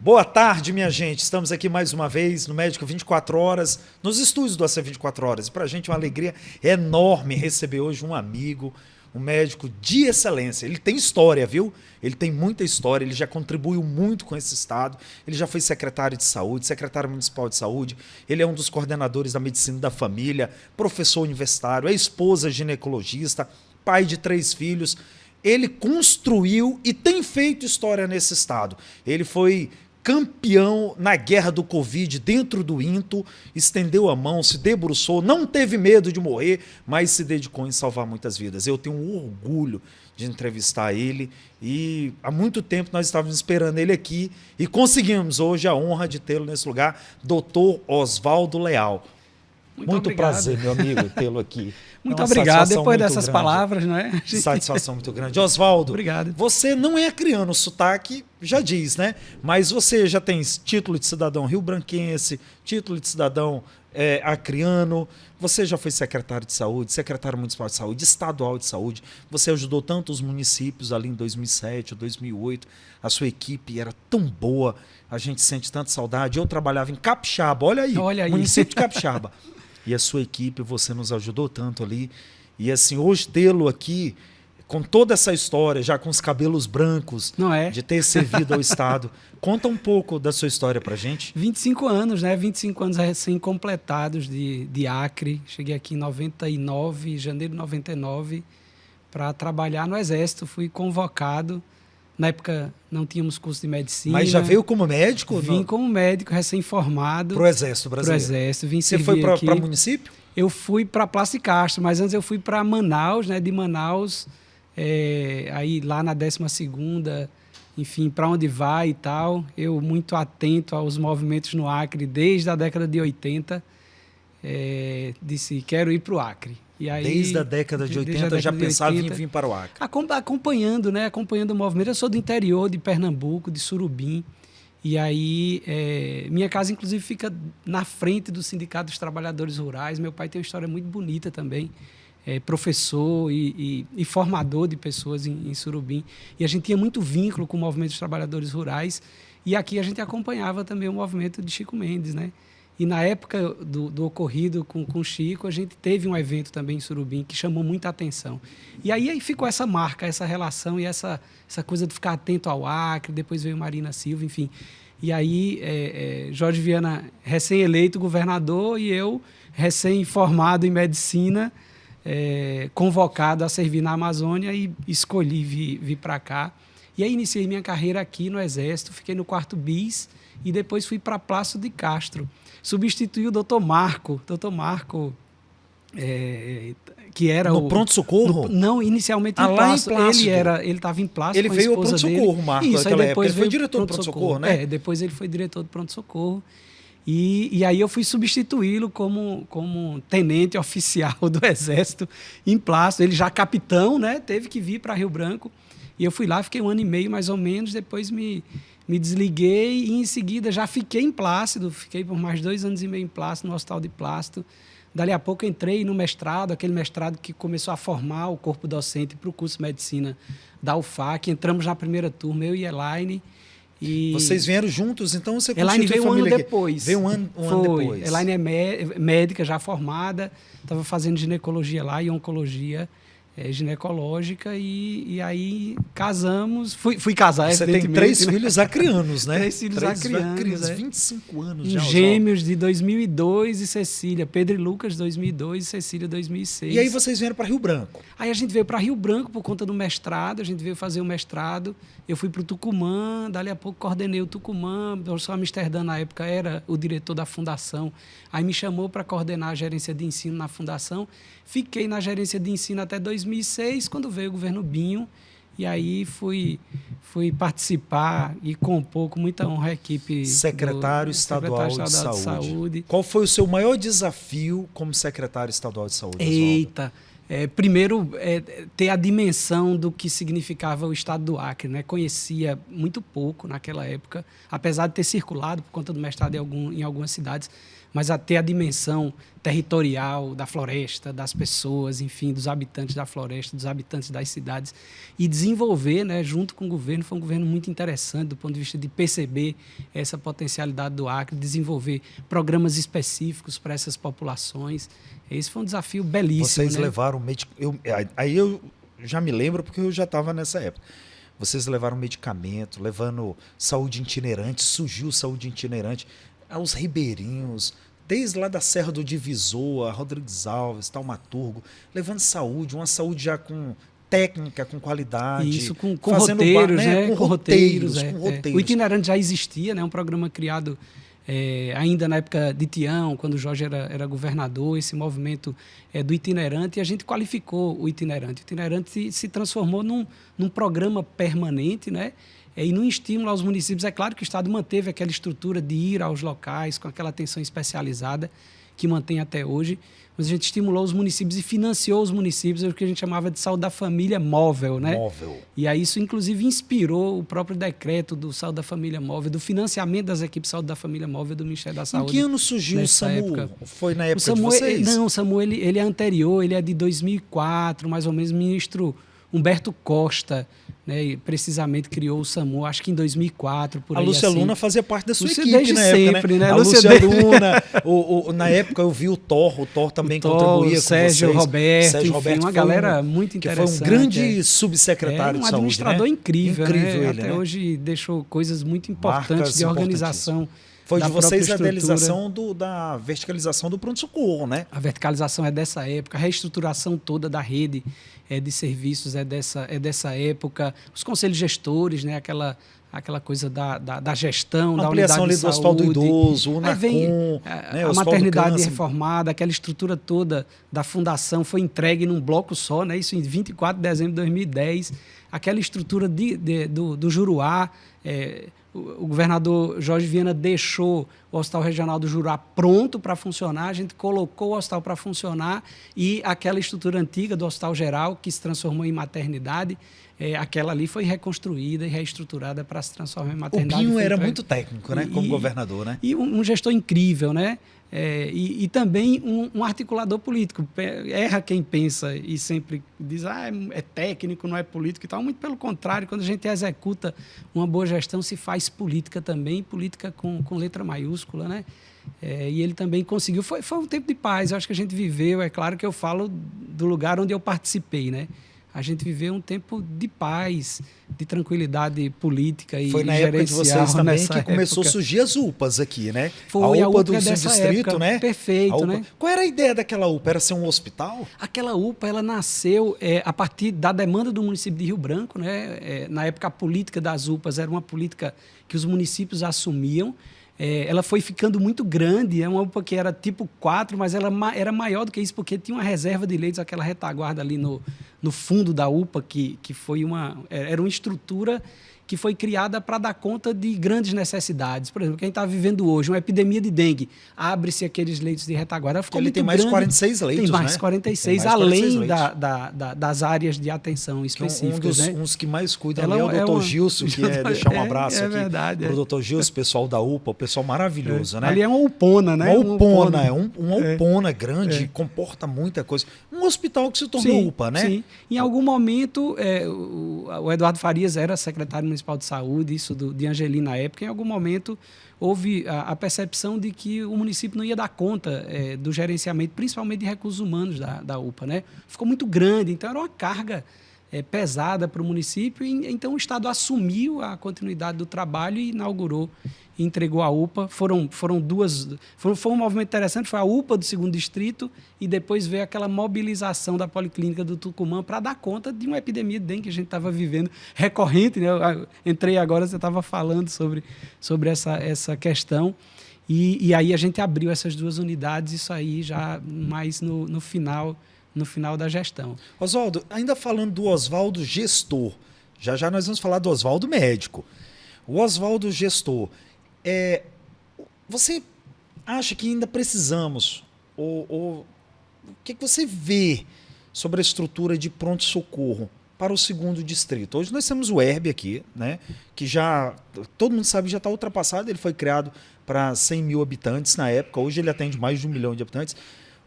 Boa tarde, minha gente. Estamos aqui mais uma vez no Médico 24 Horas, nos estúdios do AC 24 Horas. E para a gente é uma alegria enorme receber hoje um amigo, um médico de excelência. Ele tem história, viu? Ele tem muita história, ele já contribuiu muito com esse estado. Ele já foi secretário de saúde, secretário municipal de saúde. Ele é um dos coordenadores da medicina da família, professor universitário, é esposa ginecologista, pai de 3 filhos. Ele construiu e tem feito história nesse estado. Ele foi campeão na guerra do Covid dentro do INTO, estendeu a mão, se debruçou, não teve medo de morrer, mas se dedicou em salvar muitas vidas. Eu tenho um orgulho de entrevistar ele e há muito tempo nós estávamos esperando ele aqui e conseguimos hoje a honra de tê-lo nesse lugar, Dr. Oswaldo Leal. Muito prazer, meu amigo, tê-lo aqui. Muito obrigado, depois dessas palavras, não é? Satisfação muito grande. Oswaldo, obrigado. Você não é acriano, o sotaque já diz, né? Mas você já tem título de cidadão rio-branquense, título de cidadão acriano, você já foi secretário de saúde, secretário municipal de saúde, estadual de saúde, você ajudou tantos municípios ali em 2007, 2008, a sua equipe era tão boa, a gente sente tanta saudade. Eu trabalhava em Capixaba, olha aí. Município de Capixaba. E a sua equipe, você nos ajudou tanto ali. E assim, hoje tê-lo aqui, com toda essa história, já com os cabelos brancos, não é? De ter servido ao Estado. Conta um pouco da sua história pra gente. 25 anos, né? 25 anos recém-completados de Acre. Cheguei aqui em 99, janeiro de 99, para trabalhar no Exército. Fui convocado. Na época não tínhamos curso de medicina. Mas já veio como médico? Vim como médico, recém-formado. Pro Exército brasileiro? Pro Exército. Vim Você foi para município? Eu fui para Plácio de Castro, mas antes eu fui para Manaus, né? De Manaus, aí lá na 12ª, enfim, para onde vai e tal. Eu muito atento aos movimentos no Acre desde a década de 80. Disse, quero ir para o Acre. E aí, desde a década de 80 já pensava em vir para o Acre. Acompanhando, né? Acompanhando o movimento. Eu sou do interior de Pernambuco, de Surubim. E aí, minha casa, inclusive, fica na frente do Sindicato dos Trabalhadores Rurais. Meu pai tem uma história muito bonita também. Professor e formador de pessoas em Surubim. E a gente tinha muito vínculo com o movimento dos trabalhadores rurais. E aqui a gente acompanhava também o movimento de Chico Mendes, né? E na época do ocorrido com o Chico, a gente teve um evento também em Surubim que chamou muita atenção. E aí ficou essa marca, essa relação e essa coisa de ficar atento ao Acre, depois veio Marina Silva, enfim. E aí Jorge Viana, recém-eleito governador, e eu, recém-formado em medicina, convocado a servir na Amazônia e escolhi vir para cá. E aí iniciei minha carreira aqui no Exército, fiquei no 4º Bis e depois fui para Plácio de Castro. Substituí o Dr. Marco, que era no pronto-socorro? Não, inicialmente em Plácio. Ele estava em Plácio. Ele veio ao pronto-socorro, Marco, naquela época. Ele foi diretor do pronto-socorro, né? Depois ele foi diretor do pronto-socorro. E aí eu fui substituí-lo como tenente oficial do Exército em Plácio. Ele já capitão, né? Teve que vir para Rio Branco. E eu fui lá, fiquei 1 ano e meio mais ou menos, depois me desliguei e em seguida já fiquei em Plácido, fiquei por mais 2 anos e meio em Plácido, no Hospital de Plácido. Dali a pouco entrei no mestrado, aquele mestrado que começou a formar o corpo docente para o curso de medicina da UFAC. Entramos na primeira turma, eu e Elaine. Vocês vieram juntos, então você Elaine veio um ano depois. Veio um ano depois. Elaine é médica já formada, estava fazendo ginecologia lá e oncologia ginecológica e aí casamos, fui casar. Você tem 3 filhos acrianos, né? 3 filhos acrianos, 25 anos já. Gêmeos de 2002 e Cecília, Pedro e Lucas 2002 e Cecília 2006. E aí vocês vieram para Rio Branco? Aí a gente veio para Rio Branco por conta do mestrado, a gente veio fazer o mestrado, eu fui para o Tucumã, dali a pouco coordenei o Tucumã, o professor Amsterdã na época era o diretor da fundação, aí me chamou para coordenar a gerência de ensino na fundação, fiquei na gerência de ensino até 2006, quando veio o governo Binho, e aí fui participar e compor com muita honra a equipe secretário estadual de saúde. Qual foi o seu maior desafio como secretário estadual de saúde? Eita, Primeiro, ter a dimensão do que significava o estado do Acre, né? Conhecia muito pouco naquela época, apesar de ter circulado por conta do mestrado em algumas cidades, mas a ter a dimensão territorial da floresta, das pessoas, enfim, dos habitantes da floresta, dos habitantes das cidades, e desenvolver, né, junto com o governo, foi um governo muito interessante do ponto de vista de perceber essa potencialidade do Acre, desenvolver programas específicos para essas populações. Esse foi um desafio belíssimo. Vocês né? levaram aí eu já me lembro porque eu já estava nessa época. Vocês levaram medicamento, levando saúde itinerante, surgiu saúde itinerante aos ribeirinhos, desde lá da Serra do Divisor, a Rodrigues Alves, Taumaturgo, levando saúde, uma saúde já com técnica, com qualidade. Isso, com roteiros, né? Com roteiros. O itinerante já existia, né? Um programa criado ainda na época de Tião, quando o Jorge era governador, esse movimento do itinerante, e a gente qualificou o itinerante. O itinerante se transformou num programa permanente, né? E num estímulo aos municípios. É claro que o Estado manteve aquela estrutura de ir aos locais com aquela atenção especializada que mantém até hoje, mas a gente estimulou os municípios e financiou os municípios, o que a gente chamava de saúde da família móvel, né? Móvel. E aí isso, inclusive, inspirou o próprio decreto do Saúde da Família Móvel, do financiamento das equipes de Saúde da Família Móvel do Ministério da Saúde. Em que ano surgiu o SAMU? Época. Foi na época SAMU, de vocês? Não, o SAMU ele é anterior, ele é de 2004, mais ou menos, ministro Humberto Costa, né, e precisamente criou o SAMU, acho que em 2004, por aí. A Lúcia assim. Luna fazia parte da sua Lúcia equipe desde na sempre, época, né? né? A Lúcia Luna, na época eu vi o Thor também contribuía com Sérgio vocês. Roberto, Sérgio enfim, Roberto uma foi galera muito que interessante. foi um grande subsecretário um de saúde, administrador né? incrível, Incrível né? ele, Até né? hoje deixou coisas muito importantes Marcas de organização. Foi da de vocês a própria estrutura. idealização da verticalização do pronto-socorro, né? A verticalização é dessa época, a reestruturação toda da rede de serviços é dessa época, os conselhos gestores, né? Aquela coisa da gestão, da unidade ampliação ali de do Hospital do saúde. Idoso, o Aí vem NACOM, né, a maternidade reformada, aquela estrutura toda da fundação foi entregue num bloco só, né? Isso em 24 de dezembro de 2010. Aquela estrutura do Juruá, o governador Jorge Viana deixou o Hospital Regional do Juruá pronto para funcionar, a gente colocou o hospital para funcionar e aquela estrutura antiga do Hospital Geral, que se transformou em maternidade, aquela ali foi reconstruída e reestruturada para se transformar em maternidade. O Binho era muito técnico, né, como governador, né? E um gestor incrível, né? E também um articulador político. Erra quem pensa e sempre diz é técnico, não é político e tal. Muito pelo contrário, quando a gente executa uma boa gestão, se faz política também, política com letra maiúscula, né? E ele também conseguiu. Foi um tempo de paz, eu acho que a gente viveu. É claro que eu falo do lugar onde eu participei, né? A gente viveu um tempo de paz, de tranquilidade política e foi na época de vocês também que começou a surgir as UPAs aqui, né? Foi a UPA do distrito, época, né? Perfeito, né? Qual era a ideia daquela UPA? Era ser um hospital? Aquela UPA, ela nasceu a partir da demanda do município de Rio Branco, né? Na época, a política das UPAs era uma política que os municípios assumiam. Ela foi ficando muito grande, é uma UPA que era tipo 4, mas ela era maior do que isso, porque tinha uma reserva de leitos, aquela retaguarda ali no fundo da UPA, que foi era uma estrutura que foi criada para dar conta de grandes necessidades. Por exemplo, quem está vivendo hoje uma epidemia de dengue, abre-se aqueles leitos de retaguarda. Ele tem mais de 46 leitos, tem mais né? 46, mais além 46 das áreas de atenção específicas. Uns que mais cuidam Ela ali é o doutor Gilson, que deixar um abraço aqui para o doutor Gilson, pessoal da UPA, o pessoal maravilhoso, né? Ali é uma UPONA, né? Uma UPONA grande, comporta muita coisa. Um hospital que se tornou UPA, né? Sim. Em algum momento, o Eduardo Farias era secretário municipal de saúde, isso de Angelina na época. Em algum momento houve a percepção de que o município não ia dar conta do gerenciamento, principalmente de recursos humanos da UPA, né? Ficou muito grande, então era uma carga pesada para o município, então o Estado assumiu a continuidade do trabalho e inaugurou e entregou a UPA. Foi um movimento interessante, foi a UPA do 2º Distrito e depois veio aquela mobilização da Policlínica do Tucumã para dar conta de uma epidemia de dengue que a gente estava vivendo recorrente, né? Eu entrei agora, você estava falando sobre essa questão. E aí a gente abriu essas 2 unidades, isso aí já mais no final da gestão. Oswaldo, ainda falando do Oswaldo gestor, já nós vamos falar do Oswaldo médico. O Oswaldo gestor, você acha que ainda precisamos, ou o que você vê sobre a estrutura de pronto-socorro para o 2º distrito. Hoje nós temos o ERB aqui, né, que já, todo mundo sabe, já está ultrapassado, ele foi criado para 100 mil habitantes na época, hoje ele atende mais de 1 milhão de habitantes.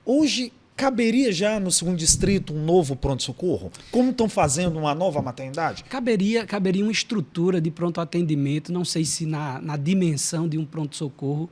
Hoje, caberia já no 2º distrito um novo pronto-socorro? Como estão fazendo uma nova maternidade? Caberia uma estrutura de pronto atendimento, não sei se na dimensão de um pronto-socorro,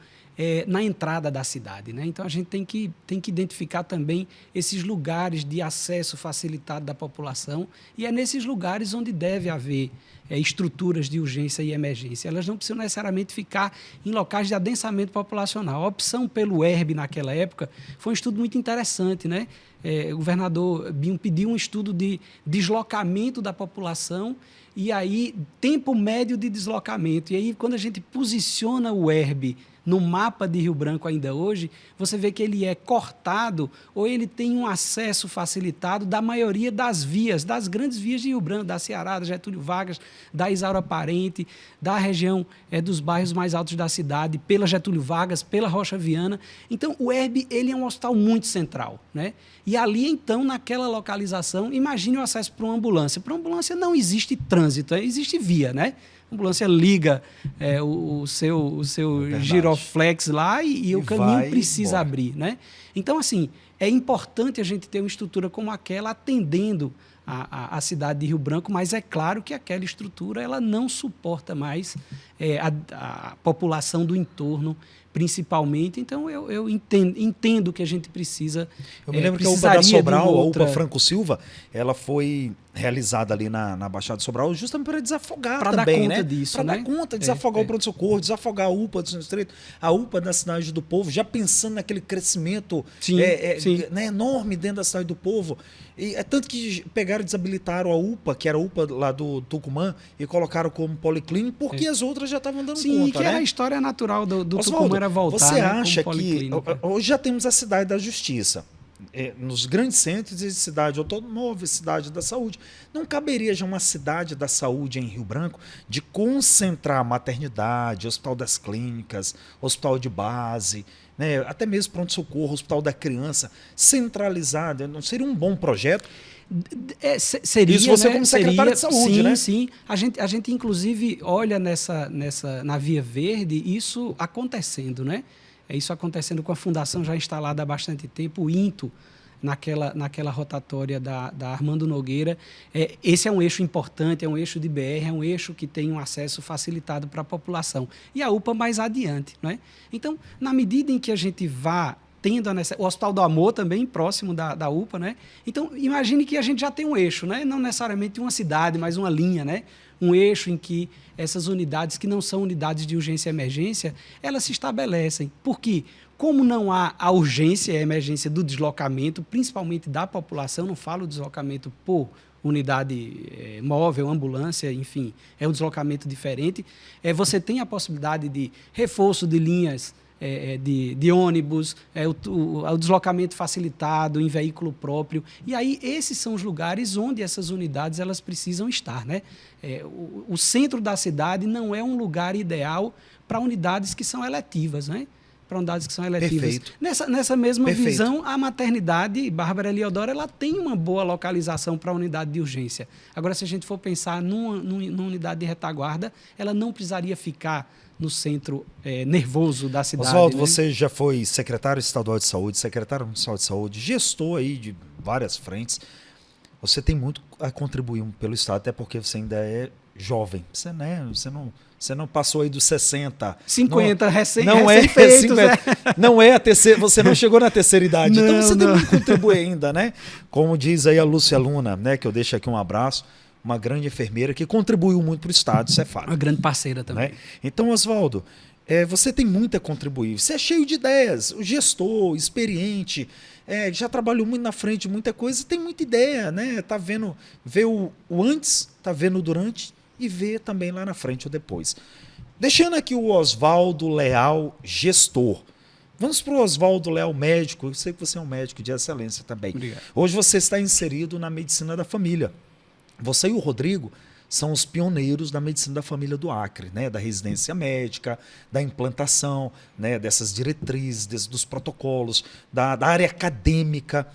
na entrada da cidade, né? Então a gente tem que identificar também esses lugares de acesso facilitado da população, e é nesses lugares onde deve haver estruturas de urgência e emergência. Elas não precisam necessariamente ficar em locais de adensamento populacional. A opção pelo ERB naquela época foi um estudo muito interessante, né? O governador Binho pediu um estudo de deslocamento da população e aí tempo médio de deslocamento. E aí, quando a gente posiciona o ERB no mapa de Rio Branco ainda hoje, você vê que ele é cortado ou ele tem um acesso facilitado da maioria das vias, das grandes vias de Rio Branco, da Ceará, da Getúlio Vargas, da Isaura Parente, da região dos bairros mais altos da cidade, pela Getúlio Vargas, pela Rocha Viana. Então, o ERB ele é um hospital muito central, né? E ali, então, naquela localização, imagine o acesso para uma ambulância. Para uma ambulância não existe trânsito, existe via, né? A ambulância liga o seu giroflex lá e o caminho precisa abrir, né? Então, assim, é importante a gente ter uma estrutura como aquela atendendo a cidade de Rio Branco, mas é claro que aquela estrutura ela não suporta mais a população do entorno, principalmente. Então, eu entendo que a gente precisa. Eu me lembro que a UPA da Sobral, a UPA Franco Silva, ela foi realizada ali na Baixada de Sobral justamente para desafogar pra também, dar conta né? disso, para né? dar conta, desafogar o pronto-socorro, desafogar a UPA do Distrito, a UPA da Cidade do Povo, já pensando naquele crescimento sim. Né, enorme dentro da Cidade do Povo. E é tanto que pegaram e desabilitaram a UPA, que era a UPA lá do Tucumã, e colocaram como policlínico, porque as outras já estavam dando sim, conta, que né? era a história natural do Osvaldo, Tucumã era voltar. Você né, acha que hoje já temos a Cidade da Justiça, nos grandes centros de cidade automóvel, cidade da saúde, não caberia já uma cidade da saúde em Rio Branco de concentrar maternidade, hospital das clínicas, hospital de base, né, até mesmo pronto-socorro, hospital da criança, centralizado? Não seria um bom projeto? Seria, isso você, né? como secretário de saúde, sim, né? Sim, a gente inclusive olha na Via Verde isso acontecendo, né? Isso acontecendo com a fundação já instalada há bastante tempo, o INTO, naquela rotatória da Armando Nogueira. Esse é um eixo importante, é um eixo de BR, é um eixo que tem um acesso facilitado para a população. E a UPA mais adiante, não é? Então, na medida em que a gente vá tendo o Hospital do Amor também, próximo da UPA, né? Então, imagine que a gente já tem um eixo, né? Não necessariamente uma cidade, mas uma linha, né? Um eixo em que essas unidades, que não são unidades de urgência e emergência, elas se estabelecem. Por quê? Como não há a urgência e a emergência do deslocamento, principalmente da população, não falo deslocamento por unidade móvel, ambulância, enfim, é um deslocamento diferente, você tem a possibilidade de reforço de linhas de ônibus, o deslocamento facilitado em veículo próprio. E aí, esses são os lugares onde essas unidades elas precisam estar, né? O centro da cidade não é um lugar ideal para unidades que são eletivas, né? Para unidades que são eletivas. Perfeito. Nessa mesma Perfeito. visão, a maternidade Bárbara Eliodoro ela tem uma boa localização para a unidade de urgência. Agora, se a gente for pensar numa unidade de retaguarda, ela não precisaria ficar no centro nervoso da cidade. Osvaldo, né? você já foi secretário estadual de saúde, secretário municipal de saúde, gestor aí de várias frentes. Você tem muito a contribuir pelo Estado, até porque você ainda é jovem. Você não passou aí dos 60. 50, não é a terceira, você não chegou na terceira idade. Não, então você tem não. muito a contribuir ainda, né? Como diz aí a Lúcia Luna, né, que eu deixo aqui um abraço, uma grande enfermeira que contribuiu muito para o Estado, isso é fato. Uma grande parceira também. Né? Então, Osvaldo, você tem muito a contribuir. Você é cheio de ideias, o gestor, experiente, já trabalhou muito na frente de muita coisa, tem muita ideia, né? Tá vendo, vê o antes, tá vendo o durante e vê também lá na frente ou depois. Deixando aqui o Osvaldo Leal, gestor. Vamos para o Osvaldo Leal, médico. Eu sei que você é um médico de excelência também. Obrigado. Hoje você está inserido na medicina da família. Você e o Rodrigo são os pioneiros da medicina da família do Acre, né? Da residência médica, da implantação, né? Dessas diretrizes, dos protocolos, da área acadêmica.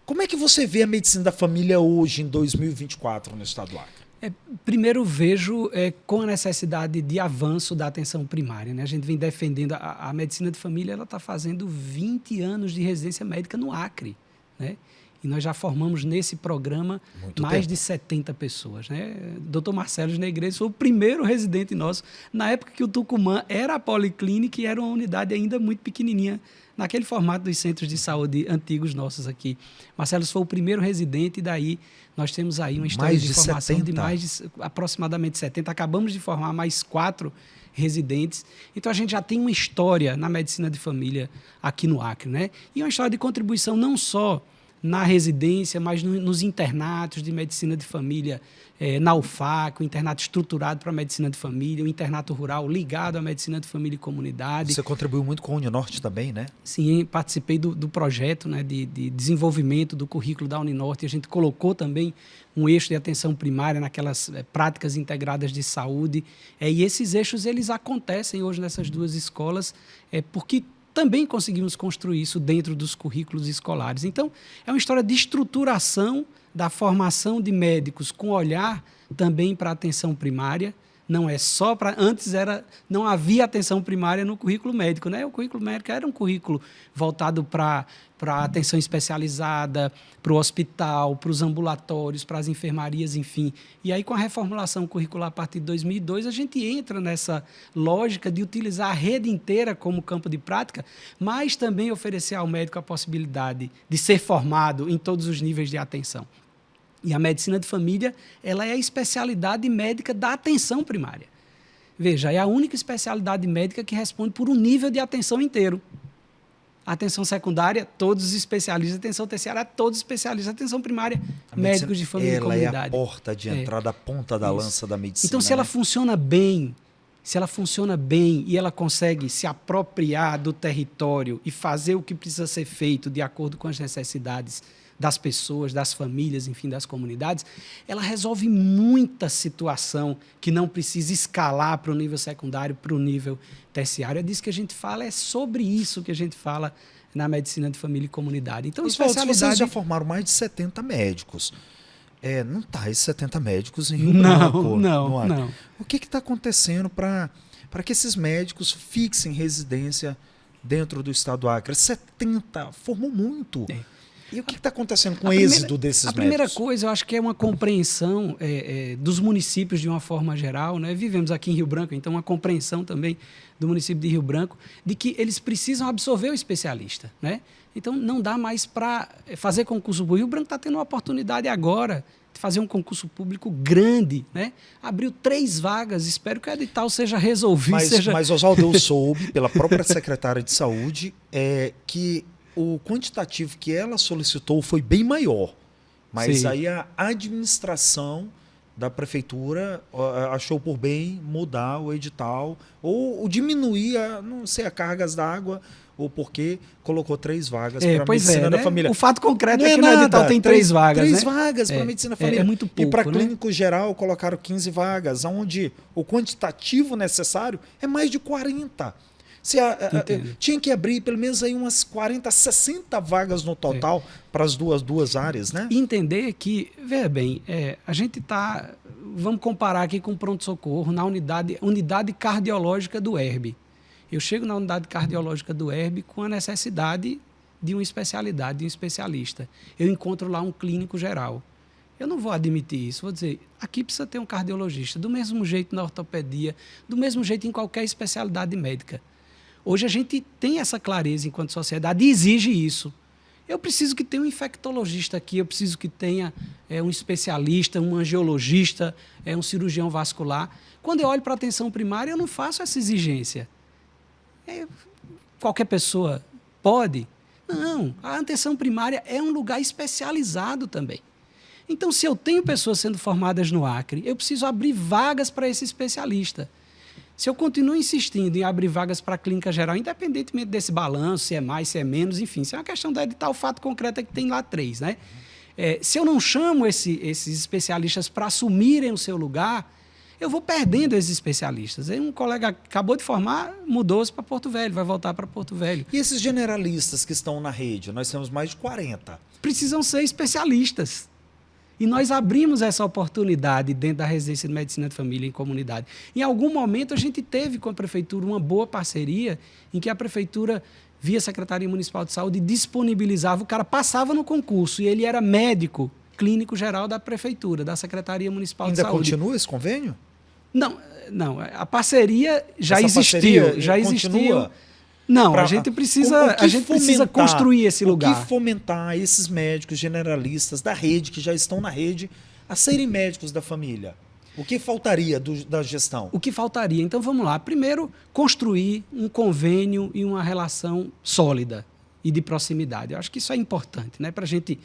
Como é que você vê a medicina da família hoje, em 2024, no estado do Acre? Primeiro vejo com a necessidade de avanço da atenção primária. Né? A gente vem defendendo, a medicina de família está fazendo 20 anos de residência médica no Acre. Né? E nós já formamos nesse programa mais de 70 pessoas. Né? Dr. Marcelo Negreiros foi o primeiro residente nosso, na época que o Tucumã era a policlínica e era uma unidade ainda muito pequenininha, naquele formato dos centros de saúde antigos nossos aqui. Marcelo foi o primeiro residente, e daí nós temos aí uma história de formação 70. De aproximadamente 70. Acabamos de formar mais 4 residentes. Então, a gente já tem uma história na medicina de família aqui no Acre. Né? E uma história de contribuição não só na residência, mas nos internatos de medicina de família, na UFAC, o internato estruturado para a medicina de família, o internato rural ligado à medicina de família e comunidade. Você contribuiu muito com a Uninorte também, né? Sim, participei do projeto, né, de desenvolvimento do currículo da Uninorte. A gente colocou também um eixo de atenção primária naquelas práticas integradas de saúde. E esses eixos eles acontecem hoje nessas 2 escolas, porque também conseguimos construir isso dentro dos currículos escolares. Então, é uma história de estruturação da formação de médicos com olhar também para a atenção primária. Não é só para... Antes não havia atenção primária no currículo médico. Né? O currículo médico era um currículo voltado para a atenção especializada, para o hospital, para os ambulatórios, para as enfermarias, enfim. E aí, com a reformulação curricular a partir de 2002, a gente entra nessa lógica de utilizar a rede inteira como campo de prática, mas também oferecer ao médico a possibilidade de ser formado em todos os níveis de atenção. E a medicina de família, ela é a especialidade médica da atenção primária. Veja, é a única especialidade médica que responde por um nível de atenção inteiro. Atenção secundária, todos os especialistas. Atenção terciária, todos os especialistas. Atenção primária, médicos de família e comunidade. Ela é a porta de entrada, a ponta da lança da medicina. Então, se ela funciona bem, e ela consegue se apropriar do território e fazer o que precisa ser feito de acordo com as necessidades das pessoas, das famílias, enfim, das comunidades, ela resolve muita situação que não precisa escalar para o nível secundário, para o nível terciário. É disso que a gente fala, é sobre isso que a gente fala na medicina de família e comunidade. Então, especialidade... Vocês já formaram mais de 70 médicos. Não está esses 70 médicos em Rio Branco. Não. O que está acontecendo para que esses médicos fixem residência dentro do estado do Acre? 70, formou muito. E o que está acontecendo com o êxito desses médicos? A primeira coisa, eu acho que é uma compreensão dos municípios de uma forma geral. Né? Vivemos aqui em Rio Branco, então uma compreensão também do município de Rio Branco de que eles precisam absorver o especialista. Né? Então, não dá mais para fazer concurso público. Rio Branco está tendo uma oportunidade agora de fazer um concurso público grande. Né? Abriu 3 vagas, espero que o edital seja resolvido. Mas Oswaldo, eu soube, pela própria secretária de Saúde, que o quantitativo que ela solicitou foi bem maior, mas Sim. aí a administração da prefeitura achou por bem mudar o edital ou diminuir, não sei, as cargas d'água, ou porque colocou 3 vagas para a medicina da família. O fato concreto é que no edital tem 3 vagas. 3 vagas para a medicina da família. É muito pouco, e para clínico geral colocaram 15 vagas, onde o quantitativo necessário é mais de 40. Tinha que abrir pelo menos aí umas 40, 60 vagas no total para as duas áreas, né? Entender que, veja bem, a gente está, vamos comparar aqui com o pronto-socorro na unidade cardiológica do ERB. Eu chego na unidade cardiológica do ERB com a necessidade de uma especialidade, de um especialista. Eu encontro lá um clínico geral. Eu não vou admitir isso, vou dizer, aqui precisa ter um cardiologista, do mesmo jeito na ortopedia, do mesmo jeito em qualquer especialidade médica. Hoje a gente tem essa clareza enquanto sociedade e exige isso. Eu preciso que tenha um infectologista aqui, eu preciso que tenha um especialista, um angiologista, um cirurgião vascular. Quando eu olho para a atenção primária, eu não faço essa exigência. Qualquer pessoa pode? Não, a atenção primária é um lugar especializado também. Então, se eu tenho pessoas sendo formadas no Acre, eu preciso abrir vagas para esse especialista. Se eu continuo insistindo em abrir vagas para a clínica geral, independentemente desse balanço, se é mais, se é menos, enfim, isso é uma questão do edital, o fato concreto é que tem lá 3. Né? Se eu não chamo esses especialistas para assumirem o seu lugar, eu vou perdendo esses especialistas. Aí um colega acabou de formar, mudou-se para Porto Velho, vai voltar para Porto Velho. E esses generalistas que estão na rede? Nós temos mais de 40. Precisam ser especialistas. E nós abrimos essa oportunidade dentro da residência de medicina de família em comunidade. Em algum momento a gente teve com a prefeitura uma boa parceria em que a prefeitura, via Secretaria Municipal de Saúde, disponibilizava, o cara passava no concurso e ele era médico clínico geral da prefeitura, da Secretaria Municipal de Saúde. Ainda continua esse convênio? Não, a parceria já Essa existiu, parceria já continua? existiu. Não, a gente precisa construir esse lugar. O que fomentar esses médicos generalistas da rede, que já estão na rede, a serem médicos da família? O que faltaria da gestão? O que faltaria? Então vamos lá. Primeiro, construir um convênio e uma relação sólida e de proximidade. Eu acho que isso é importante, né? Para a gente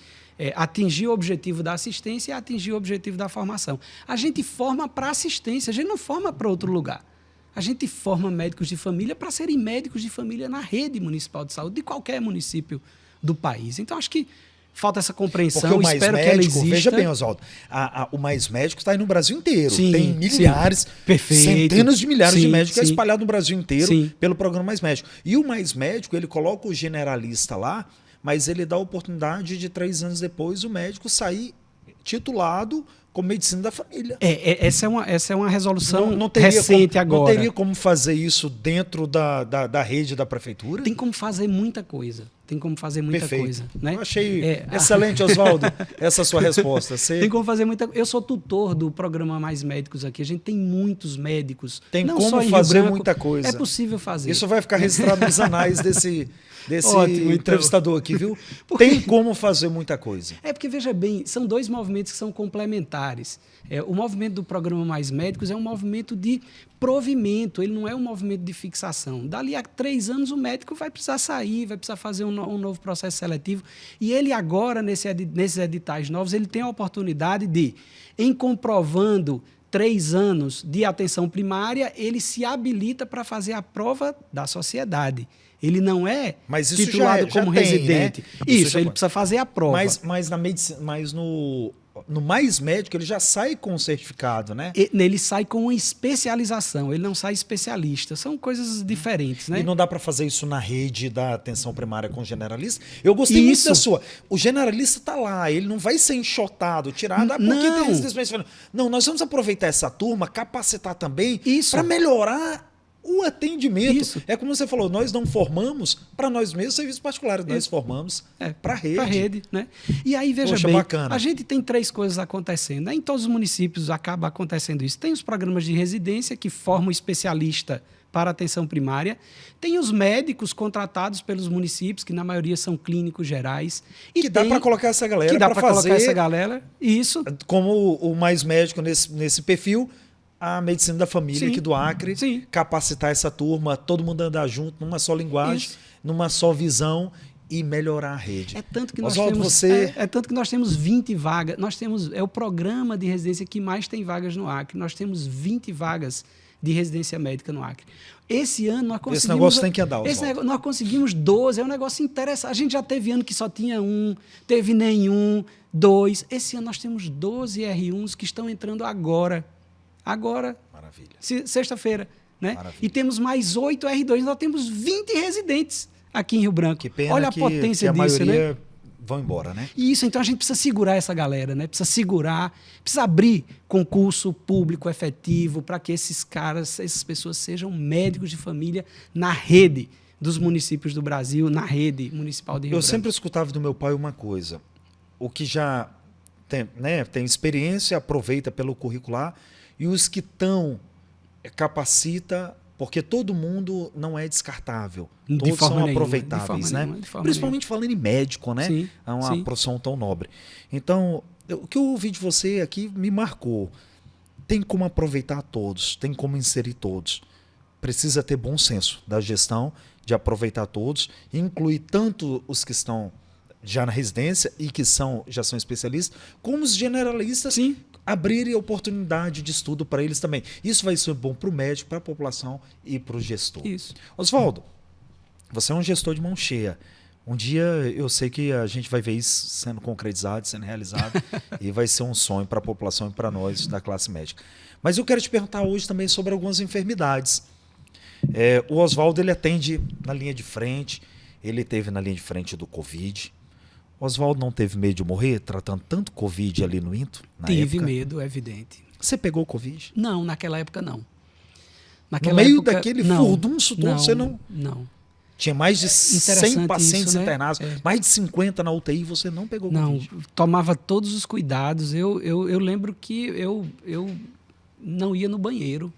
atingir o objetivo da assistência e atingir o objetivo da formação. A gente forma para assistência, a gente não forma para outro lugar. A gente forma médicos de família para serem médicos de família na rede municipal de saúde de qualquer município do país. Então, acho que falta essa compreensão. Porque o Mais espero Médico, que ela exista. veja bem, Oswaldo, o Mais Médico está aí no Brasil inteiro. Sim, tem milhares, centenas de milhares de médicos espalhados no Brasil inteiro pelo programa Mais Médico. E o Mais Médico, ele coloca o generalista lá, mas ele dá a oportunidade de 3 anos depois o médico sair titulado como medicina da família. Essa é uma resolução recente agora. Não teria como fazer isso dentro da rede da prefeitura? Tem como fazer muita coisa. Perfeito. Coisa. Né? Eu achei excelente, Oswaldo, essa sua resposta. Tem como fazer muita coisa. Eu sou tutor do programa Mais Médicos aqui. A gente tem muitos médicos. Tem não como só em fazer Rio Branco, muita coisa. É possível fazer. Isso vai ficar registrado nos anais desse Ótimo, entrevistador aqui, viu? Tem como fazer muita coisa. Porque, veja bem, são 2 movimentos que são complementares. O movimento do programa Mais Médicos é um movimento de provimento, ele não é um movimento de fixação. Dali a 3 anos o médico vai precisar sair, vai precisar fazer um novo processo seletivo. E ele agora, nesses editais novos, ele tem a oportunidade de, em comprovando 3 anos de atenção primária, ele se habilita para fazer a prova da sociedade. Ele não é titulado como residente. Né? Isso, ele precisa fazer a prova. Mas na medicina, no Mais Médico ele já sai com o certificado, né? Ele sai com uma especialização, ele não sai especialista. São coisas diferentes, né? E não dá para fazer isso na rede da atenção primária com o generalista? Eu gostei muito da sua. O generalista está lá, ele não vai ser enxotado, tirado. Porque tem residência. Não, nós vamos aproveitar essa turma, capacitar também para melhorar o atendimento. Isso. É como você falou, nós não formamos para nós mesmos serviços particulares, nós formamos para a rede. Para a rede, né? E aí, veja bem, bacana. A gente tem 3 coisas acontecendo. Né? Em todos os municípios acaba acontecendo isso. Tem os programas de residência que formam especialista para atenção primária. Tem os médicos contratados pelos municípios, que na maioria são clínicos gerais. E que dá para colocar essa galera. Que dá para colocar essa galera. Isso. Como o Mais Médico nesse perfil, a medicina da família aqui do Acre, capacitar essa turma, todo mundo andar junto, numa só linguagem, numa só visão e melhorar a rede. É tanto que nós temos 20 vagas. É o programa de residência que mais tem vagas no Acre. Nós temos 20 vagas de residência médica no Acre. Esse ano nós conseguimos... Esse negócio tem que andar, Oswaldo. Nós conseguimos 12, é um negócio interessante. A gente já teve ano que só tinha 1, teve nenhum, 2. Esse ano nós temos 12 R1s que estão entrando agora. Maravilha. Sexta-feira, né? Maravilha. E temos mais 8 R2, nós temos 20 residentes aqui em Rio Branco. Que pena. Olha a potência que a disso, maioria né? Vão embora, né? Isso, então a gente precisa segurar essa galera, né? Precisa abrir concurso público efetivo para que essas pessoas sejam médicos de família na rede dos municípios do Brasil, na rede municipal de Rio Branco. Eu sempre escutava do meu pai uma coisa, o que já tem experiência, aproveita pelo curricular, e os que estão capacita, porque todo mundo não é descartável. Todos são aproveitáveis, né? Principalmente falando em médico, né? Sim, é uma profissão tão nobre. Então, o que eu ouvi de você aqui me marcou. Tem como aproveitar todos, tem como inserir todos. Precisa ter bom senso da gestão de aproveitar todos, incluir tanto os que estão já na residência e que já são especialistas, como os generalistas. Sim. Abrir oportunidade de estudo para eles também. Isso vai ser bom para o médico, para a população e para o gestor. Isso. Oswaldo, você é um gestor de mão cheia. Um dia eu sei que a gente vai ver isso sendo concretizado, sendo realizado, e vai ser um sonho para a população e para nós da classe médica. Mas eu quero te perguntar hoje também sobre algumas enfermidades. O Oswaldo, ele atende na linha de frente, ele teve na linha de frente do Covid. O Oswaldo não teve medo de morrer tratando tanto Covid ali no INTO? Tive medo, é evidente. Você pegou Covid? Não, naquela época não. No meio daquele furdunço todo, você não? Não. Tinha mais de 100 pacientes isso, né? internados, mais de 50 na UTI, você não pegou Covid? Não, tomava todos os cuidados. Eu lembro que eu não ia no banheiro,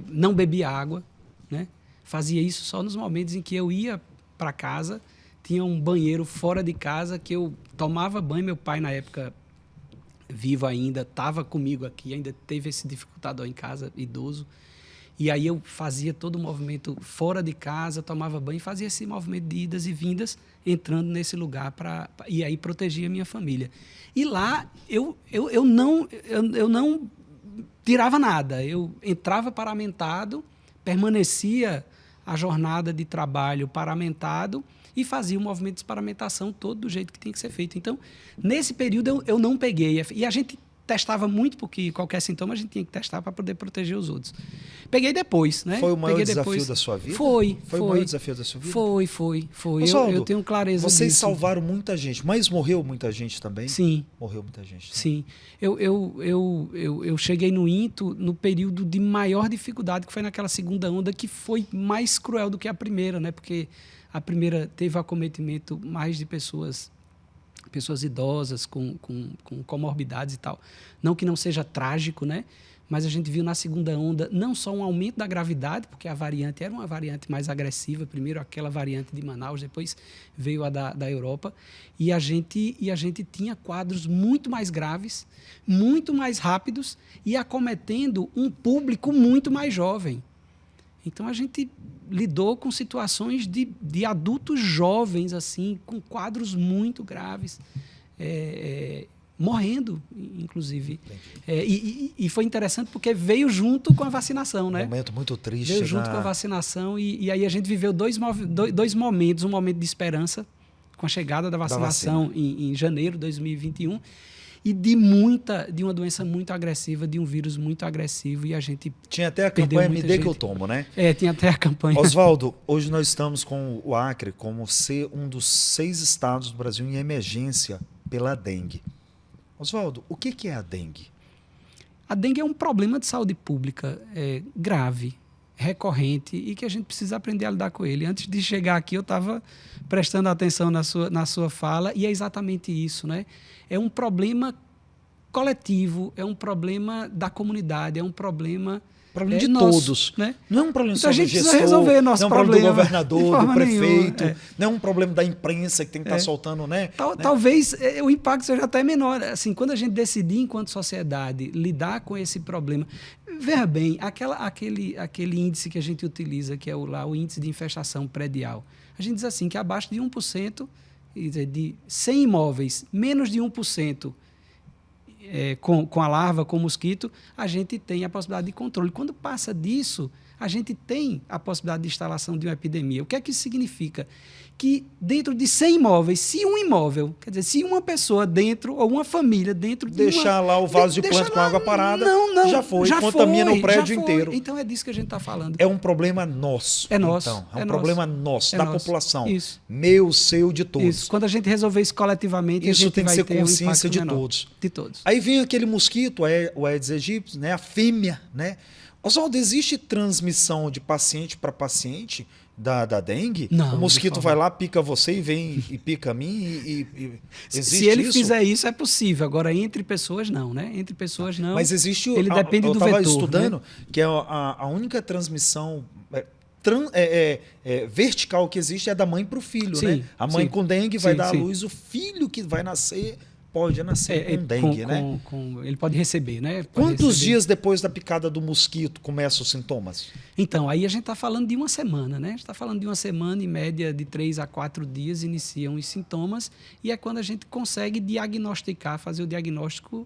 não bebia água, né? Fazia isso só nos momentos em que eu ia para casa, tinha um banheiro fora de casa que eu tomava banho. Meu pai, na época, vivo ainda, estava comigo aqui, ainda teve esse dificultador em casa, idoso. E aí eu fazia todo o movimento fora de casa, tomava banho e fazia esse movimento de idas e vindas, entrando nesse lugar e aí protegia a minha família. E lá eu não tirava nada. Eu entrava paramentado, permanecia a jornada de trabalho paramentado e fazia o movimento de paramentação todo do jeito que tinha que ser feito. Então, nesse período eu não peguei. E a gente testava muito, porque qualquer sintoma a gente tinha que testar para poder proteger os outros. Peguei depois, né? Foi o maior desafio da sua vida? Foi o maior desafio da sua vida? Foi. Oswaldo, eu tenho clareza vocês disso. salvaram muita gente, mas morreu muita gente também? Sim. Morreu muita gente. Né? Sim. Eu cheguei no INTO no período de maior dificuldade, que foi naquela segunda onda, que foi mais cruel do que a primeira, né? Porque a primeira teve acometimento mais de pessoas idosas com comorbidades e tal. Não que não seja trágico, né? Mas a gente viu na segunda onda não só um aumento da gravidade, porque a variante era uma variante mais agressiva, primeiro aquela variante de Manaus, depois veio a da Europa, e a gente tinha quadros muito mais graves, muito mais rápidos e acometendo um público muito mais jovem. Então, a gente lidou com situações de adultos jovens, assim, com quadros muito graves, morrendo, inclusive. E foi interessante porque veio junto com a vacinação, né? Um momento muito triste. Veio junto com a vacinação e aí a gente viveu dois momentos, um momento de esperança com a chegada da vacinação em janeiro de 2021 e de uma doença muito agressiva, de um vírus muito agressivo, e a gente tinha até a campanha Me Dê Que Eu Tomo, né? Tinha até a campanha. Oswaldo, hoje nós estamos com o Acre como ser um dos 6 estados do Brasil em emergência pela dengue. Oswaldo, o que é a dengue? A dengue é um problema de saúde pública grave, recorrente, e que a gente precisa aprender a lidar com ele. Antes de chegar aqui, eu estava prestando atenção na sua fala, e é exatamente isso, né? É um problema coletivo, é um problema da comunidade, é um problema de nosso, todos. Né? Não é um problema então, só do gestor, resolver nosso não é um problema do governador, do prefeito, não é um problema da imprensa que tem que estar soltando, né? Talvez o impacto seja até menor. Assim, quando a gente decidir, enquanto sociedade, lidar com esse problema. Veja bem, aquele índice que a gente utiliza, que é o índice de infestação predial, a gente diz assim que abaixo de 1%, de 100 imóveis, menos de 1%, com a larva, com o mosquito, a gente tem a possibilidade de controle. Quando passa disso, a gente tem a possibilidade de instalação de uma epidemia. O que é que isso significa? Que dentro de 100 imóveis, se um imóvel, quer dizer, se uma pessoa dentro, ou uma família dentro de deixar lá o vaso de planta com água parada, já contamina o prédio inteiro. Então é disso que a gente está falando. É um problema nosso. É nosso. Então, é um problema nosso, da população. Isso. Meu, seu, de todos. Isso. Quando a gente resolver isso coletivamente, isso a gente tem que vai ser ter consciência de menor. todos. De todos. Aí vem aquele mosquito, o Aedes aegypti, né? A fêmea, né? Oswaldo, existe transmissão de paciente para paciente da dengue? Não, o mosquito vai lá, pica você e vem e pica a mim existe Se ele isso? fizer isso, é possível. Agora, entre pessoas, não, né? Entre pessoas, não. Mas existe... Ele depende do vetor. Eu estava estudando, né? que a única transmissão vertical que existe é da mãe para o filho, sim, né? A mãe com dengue vai dar à luz, o filho que vai nascer... pode nascer com dengue, né? Ele pode receber, né? Quantos dias depois da picada do mosquito começam os sintomas? Então, aí a gente está falando de uma semana, né? A gente está falando de uma semana, em média de 3 a 4 dias, iniciam os sintomas, e é quando a gente consegue diagnosticar, fazer o diagnóstico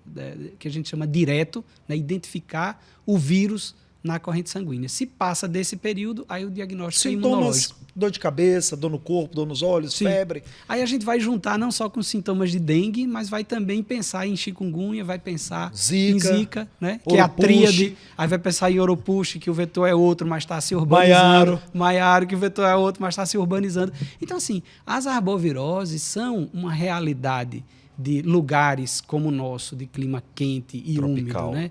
que a gente chama direto, né? Identificar o vírus na corrente sanguínea. Se passa desse período, aí o diagnóstico é imunológico. dor de cabeça, dor no corpo, dor nos olhos, Sim. febre. Aí a gente vai juntar não só com sintomas de dengue, mas vai também pensar em chikungunya, vai pensar em Zika, né? Que é a tríade. Aí vai pensar em Oropush, que o vetor é outro, mas está se urbanizando. Maiaro, que o vetor é outro, mas está se urbanizando. Então, assim, as arboviroses são uma realidade de lugares como o nosso, de clima quente e tropical. Úmido, né?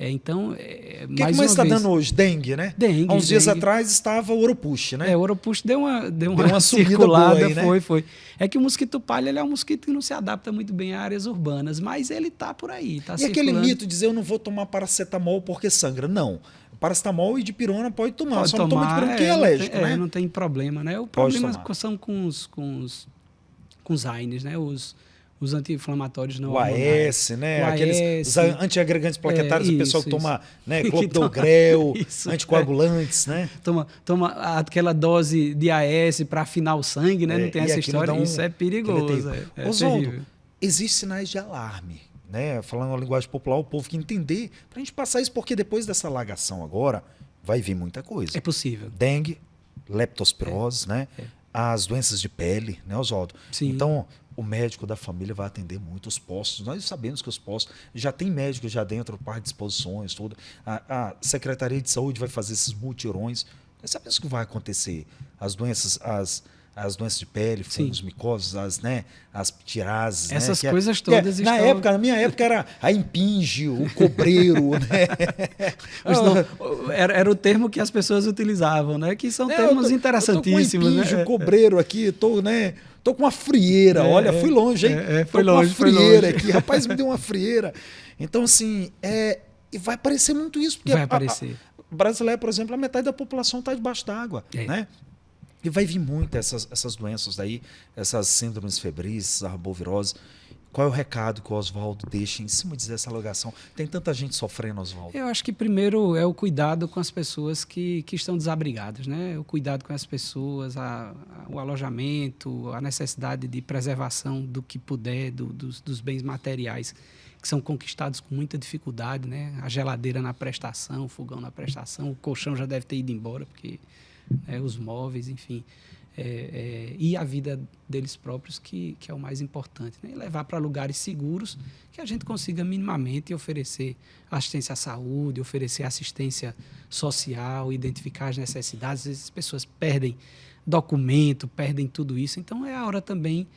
Então, O que mais está dando hoje? Dengue, né? Dengue. Há uns dias atrás estava o Oropush, né? O Oropush deu uma circulada, aí, né? Foi. É que o mosquito palha ele é um mosquito que não se adapta muito bem a áreas urbanas, mas ele está por aí, está circulando. Aquele mito de dizer eu não vou tomar paracetamol porque sangra. Não. Paracetamol e dipirona pode tomar. Só não toma dipirona porque é alérgico, né? Não tem problema, né? O problema são com os AINES, né? Os anti-inflamatórios não hormonais. O AS, né? Aqueles antiagregantes plaquetários, o pessoal que toma, né, clopidogrel, anticoagulantes, né? Toma aquela dose de AS para afinar o sangue, né? Não tem essa história. Isso é perigoso. Oswaldo, existem sinais de alarme, né? Falando a linguagem popular, o povo que entender, para a gente passar isso, porque depois dessa alagação agora, vai vir muita coisa. É possível. Dengue, leptospirose, né? As doenças de pele, né, Oswaldo? Sim. Então, o médico da família vai atender muito os postos. Nós sabemos que os postos já tem médicos já dentro, parte de exposições, tudo. A Secretaria de Saúde vai fazer esses mutirões. Nós sabemos o que vai acontecer. As doenças, as doenças de pele, fungos, micoses, as ptirases. Essas né? coisas todas estão... Na minha época era a impinge, o cobreiro, né? Era o termo que as pessoas utilizavam, né? Que são termos interessantíssimos. Eu tô com impinge, o cobreiro aqui, tô com uma frieira, olha, fui longe, hein? Foi longe, com uma frieira aqui, rapaz, me deu uma frieira. Então, assim, e vai aparecer muito isso. Porque vai aparecer. Brasileiro, por exemplo, a metade da população está debaixo d'água, né? E vai vir muito essas doenças daí, essas síndromes febris, arbovirose. Qual é o recado que o Oswaldo deixa em cima dessa alegação? Tem tanta gente sofrendo, Oswaldo. Eu acho que primeiro é o cuidado com as pessoas que estão desabrigadas, né? O cuidado com as pessoas, o alojamento, a necessidade de preservação do que puder, dos bens materiais que são conquistados com muita dificuldade, né? A geladeira na prestação, o fogão na prestação, o colchão já deve ter ido embora, porque os móveis, enfim... e a vida deles próprios, que é o mais importante, né? E levar para lugares seguros que a gente consiga minimamente oferecer assistência à saúde, oferecer assistência social, identificar as necessidades. Às vezes as pessoas perdem documento, perdem tudo isso. Então é a hora também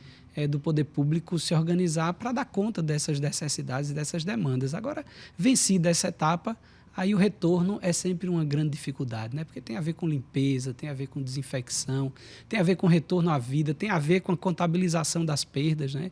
do poder público se organizar para dar conta dessas necessidades e dessas demandas. Agora, vencida essa etapa, aí o retorno é sempre uma grande dificuldade, né? Porque tem a ver com limpeza, tem a ver com desinfecção, tem a ver com retorno à vida, tem a ver com a contabilização das perdas, né?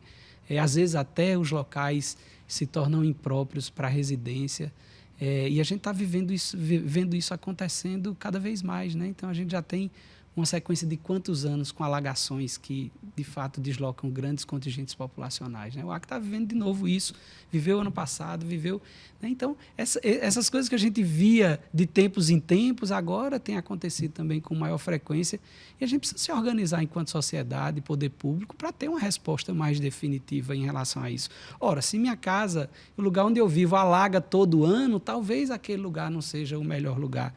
Às vezes até os locais se tornam impróprios para a residência. E a gente está vendo isso acontecendo cada vez mais, né? Então a gente já tem uma sequência de quantos anos com alagações que, de fato, deslocam grandes contingentes populacionais, né? O Acre está vivendo de novo isso, viveu ano passado, viveu... Né? Então, essas coisas que a gente via de tempos em tempos, agora tem acontecido também com maior frequência, e a gente precisa se organizar enquanto sociedade e poder público para ter uma resposta mais definitiva em relação a isso. Ora, se minha casa, o lugar onde eu vivo, alaga todo ano, talvez aquele lugar não seja o melhor lugar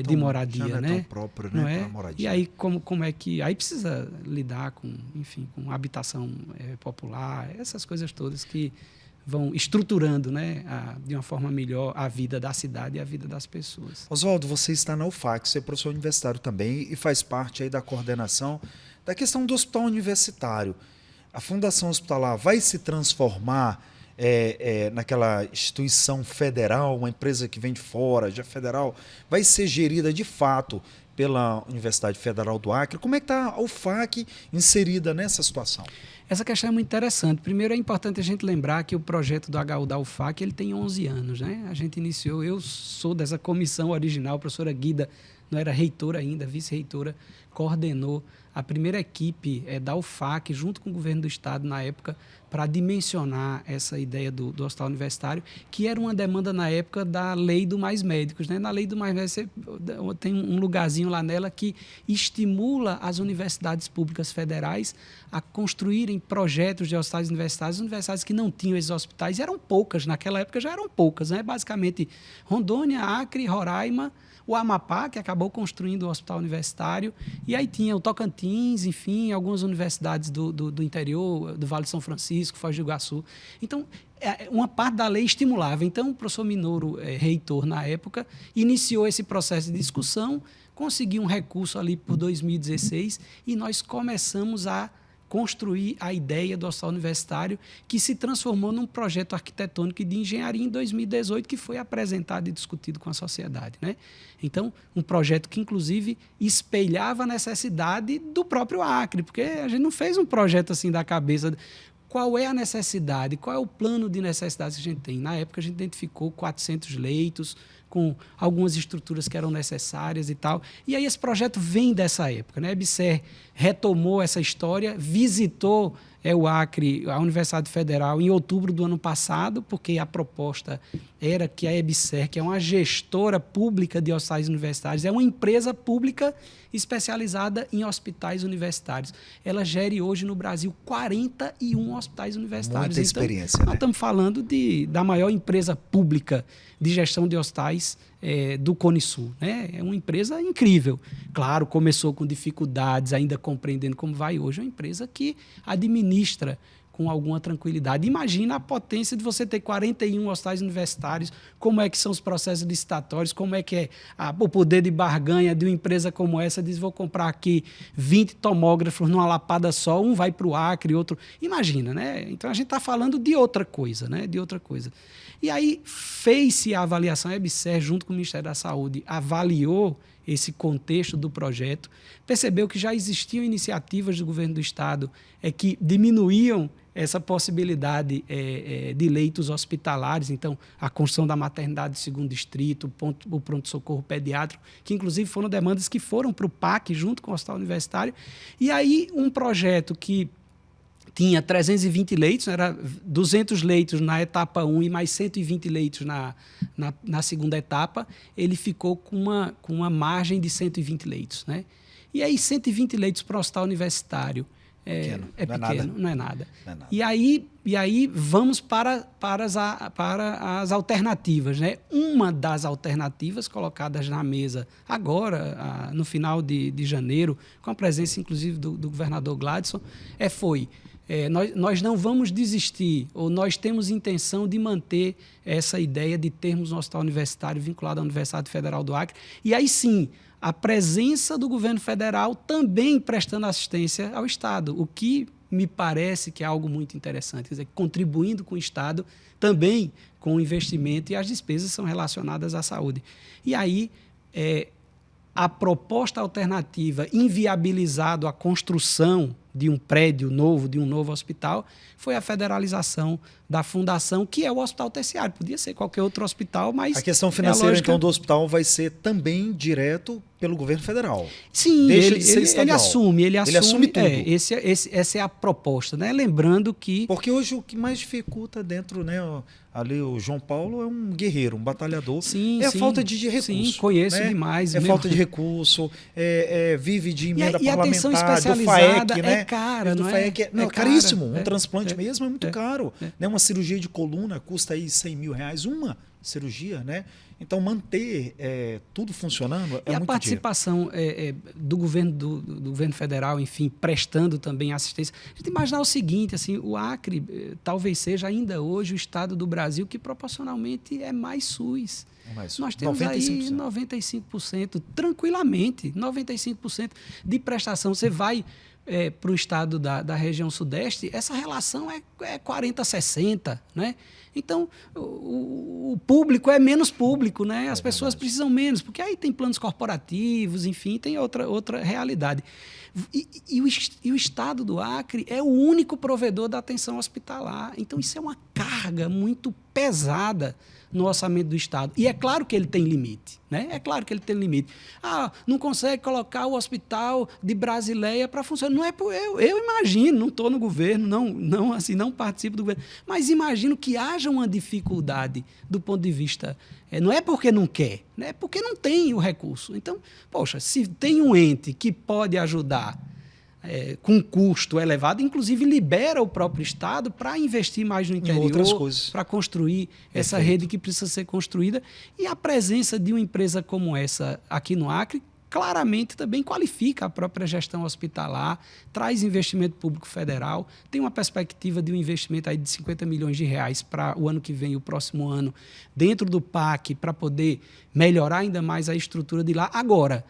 de moradia, já não né? É tão próprio, né, para moradia. E aí como é que aí precisa lidar com, enfim, com habitação popular, essas coisas todas que vão estruturando, né, de uma forma melhor a vida da cidade e a vida das pessoas. Oswaldo, você está na UFAC, você é professor universitário também e faz parte aí da coordenação da questão do hospital universitário. A Fundação Hospitalar vai se transformar naquela instituição federal, uma empresa que vem de fora, já federal, vai ser gerida de fato pela Universidade Federal do Acre. Como é que está a UFAC inserida nessa situação? Essa questão é muito interessante. Primeiro, é importante a gente lembrar que o projeto do HU da UFAC ele tem 11 anos. Né? A gente iniciou, eu sou dessa comissão original, a professora Guida não era reitora ainda, vice-reitora, coordenou a primeira equipe da UFAC, junto com o governo do estado na época, para dimensionar essa ideia do hospital universitário, que era uma demanda na época da Lei do Mais Médicos, né? Na Lei do Mais Médicos você tem um lugarzinho lá nela que estimula as universidades públicas federais a construírem projetos de hospitais universidades que não tinham esses hospitais, e eram poucas, naquela época já eram poucas, né? Basicamente Rondônia, Acre, Roraima, o Amapá, que acabou construindo o hospital universitário, e aí tinha o Tocantins, enfim, algumas universidades do interior, do Vale de São Francisco, Foz do Iguaçu. Então, uma parte da lei estimulava. Então, o professor Minouro, reitor na época, iniciou esse processo de discussão, conseguiu um recurso ali por 2016 e nós começamos a construir a ideia do hospital universitário, que se transformou num projeto arquitetônico e de engenharia em 2018, que foi apresentado e discutido com a sociedade, né? Então, um projeto que, inclusive, espelhava a necessidade do próprio Acre, porque a gente não fez um projeto assim da cabeça. Qual é a necessidade? Qual é o plano de necessidades que a gente tem? Na época, a gente identificou 400 leitos, com algumas estruturas que eram necessárias e tal. E aí esse projeto vem dessa época, né? A EBSER retomou essa história, visitou o Acre, a Universidade Federal, em outubro do ano passado, porque a proposta era que a EBSER, que é uma gestora pública de hospitais universitários, é uma empresa pública especializada em hospitais universitários. Ela gere hoje no Brasil 41 hospitais universitários. Muita experiência, então, né? Nós estamos falando da maior empresa pública de gestão de hospitais do Cone Sul, né? É uma empresa incrível. Claro, começou com dificuldades, ainda compreendendo como vai hoje. É uma empresa que administra com alguma tranquilidade. Imagina a potência de você ter 41 hospitais universitários, como é que são os processos licitatórios, como é que é o poder de barganha de uma empresa como essa, diz, vou comprar aqui 20 tomógrafos numa lapada só, um vai para o Acre, outro... Imagina, né? Então, a gente está falando de outra coisa, né? De outra coisa. E aí, fez-se a avaliação, a EBSER, junto com o Ministério da Saúde, avaliou esse contexto do projeto, percebeu que já existiam iniciativas do governo do estado que diminuíam essa possibilidade de leitos hospitalares, então a construção da maternidade do segundo distrito, o pronto-socorro pediátrico, que inclusive foram demandas que foram para o PAC junto com o Hospital Universitário, e aí um projeto que tinha 320 leitos, era 200 leitos na etapa 1 e mais 120 leitos na segunda etapa, ele ficou com uma margem de 120 leitos, né? E aí 120 leitos para o hospital universitário é pequeno, não é nada. E aí vamos para as alternativas, né? Uma das alternativas colocadas na mesa agora, no final de janeiro, com a presença inclusive do governador Gladson, foi... nós não vamos desistir, ou nós temos intenção de manter essa ideia de termos um hospital universitário vinculado à Universidade Federal do Acre. E aí sim, a presença do governo federal também prestando assistência ao Estado, o que me parece que é algo muito interessante, quer dizer, contribuindo com o Estado também com o investimento, e as despesas são relacionadas à saúde. E aí, a proposta alternativa, inviabilizado a construção de um prédio novo, de um novo hospital, foi a federalização da fundação, que é o hospital terciário. Podia ser qualquer outro hospital, mas... A questão financeira, então, do hospital vai ser também direto pelo governo federal. Sim, ele assume tudo. Essa é a proposta, né? Lembrando que... Porque hoje o que mais dificulta dentro, né? Ali o João Paulo é um guerreiro, um batalhador. Sim, a falta de recurso. Sim, conheço, né? Demais. Falta de recurso, vive de emenda parlamentar, atenção especializada do FAEC, né? Cara, não é? É caríssimo. Um transplante mesmo é muito caro. Né? Uma cirurgia de coluna custa aí R$100 mil, uma cirurgia, né? Então, manter tudo funcionando é muito a participação do governo federal, enfim, prestando também assistência. A gente imaginar o seguinte, assim, o Acre talvez seja ainda hoje o estado do Brasil que proporcionalmente é mais SUS. Nós temos 95%. Aí 95%, tranquilamente, 95% de prestação. Você vai para o estado da região sudeste, essa relação é 40-60, né? Então, o público é menos público, né? As pessoas precisam menos, porque aí tem planos corporativos, enfim, tem outra realidade. E o estado do Acre é o único provedor da atenção hospitalar. Então, isso é uma carga muito pesada no orçamento do Estado. E é claro que ele tem limite, né? É claro que ele tem limite. Ah, não consegue colocar o hospital de Brasileia para funcionar. Não é por eu imagino, não estou no governo, não participo do governo, mas imagino que haja uma dificuldade do ponto de vista. Não é porque não quer, né? É porque não tem o recurso. Então, poxa, se tem um ente que pode ajudar com custo elevado, inclusive libera o próprio Estado para investir mais no interior, para construir essa rede que precisa ser construída. E a presença de uma empresa como essa aqui no Acre claramente também qualifica a própria gestão hospitalar, traz investimento público federal, tem uma perspectiva de um investimento aí de 50 milhões de reais para o ano que vem e o próximo ano, dentro do PAC, para poder melhorar ainda mais a estrutura de lá. Agora,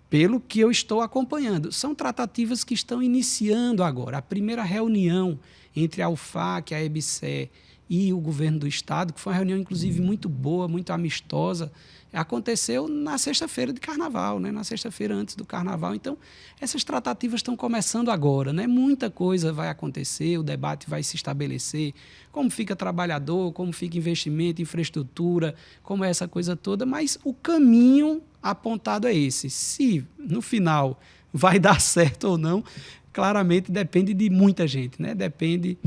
pelo que eu estou acompanhando, são tratativas que estão iniciando agora. A primeira reunião entre a UFAC, a EBSER e o governo do Estado, que foi uma reunião, inclusive, muito boa, muito amistosa, aconteceu na sexta-feira de Carnaval, né? Na sexta-feira antes do Carnaval. Então, essas tratativas estão começando agora, né? Muita coisa vai acontecer, o debate vai se estabelecer, como fica trabalhador, como fica investimento, infraestrutura, como é essa coisa toda, mas o caminho apontado é esse. Se, no final, vai dar certo ou não, claramente depende de muita gente, né? Depende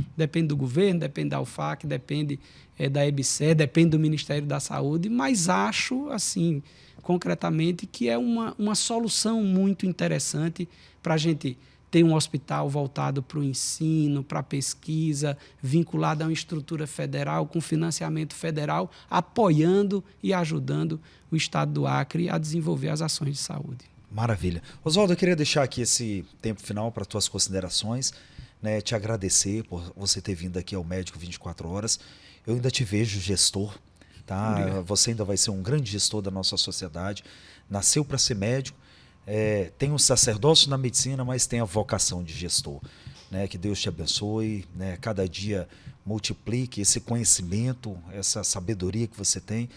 do governo, depende da UFAC, depende da EBSER, depende do Ministério da Saúde, mas acho, assim, concretamente, que é uma solução muito interessante para a gente ter um hospital voltado para o ensino, para a pesquisa, vinculado a uma estrutura federal, com financiamento federal, apoiando e ajudando o Estado do Acre a desenvolver as ações de saúde. Maravilha. Oswaldo, eu queria deixar aqui esse tempo final para tuas considerações, né? Te agradecer por você ter vindo aqui ao Médico 24 Horas. Eu ainda te vejo gestor, tá? Obrigado. Você ainda vai ser um grande gestor da nossa sociedade. Nasceu para ser médico, tem um sacerdócio na medicina, mas tem a vocação de gestor, né? Que Deus te abençoe, né? Cada dia multiplique esse conhecimento, essa sabedoria que você tem.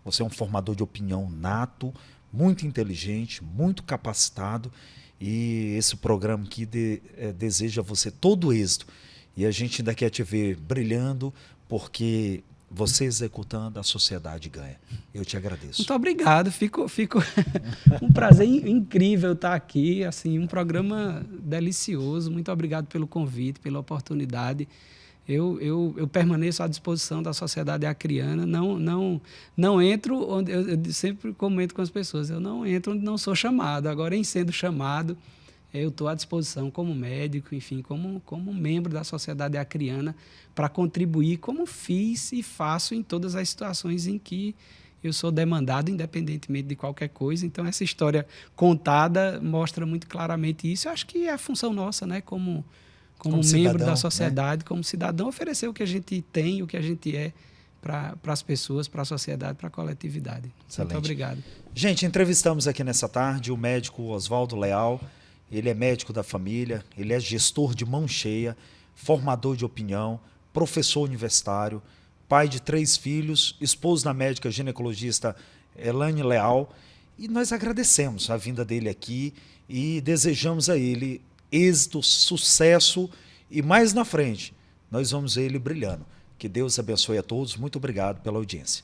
Você é um formador de opinião nato, muito inteligente, muito capacitado, e esse programa aqui deseja a você todo o êxito. E a gente ainda quer te ver brilhando, porque você executando, a sociedade ganha. Eu te agradeço. Muito obrigado. Fico um prazer incrível estar aqui, assim, um programa delicioso. Muito obrigado pelo convite, pela oportunidade. Eu permaneço à disposição da sociedade acreana, não entro onde eu sempre comento com as pessoas, eu não entro onde não sou chamado. Agora, em sendo chamado, eu estou à disposição como médico, enfim, como membro da sociedade acreana, para contribuir como fiz e faço em todas as situações em que eu sou demandado, independentemente de qualquer coisa. Então, essa história contada mostra muito claramente isso. Eu acho que é a função nossa, né, como membro cidadão, da sociedade, né? Como cidadão, oferecer o que a gente tem, o que a gente é para as pessoas, para a sociedade, para a coletividade. Excelente. Muito obrigado. Gente, entrevistamos aqui nessa tarde o médico Oswaldo Leal. Ele é médico da família, ele é gestor de mão cheia, formador de opinião, professor universitário, pai de 3 filhos, esposo da médica ginecologista Elane Leal. E nós agradecemos a vinda dele aqui e desejamos a ele êxito, sucesso e mais na frente nós vamos ver ele brilhando. Que Deus abençoe a todos. Muito obrigado pela audiência.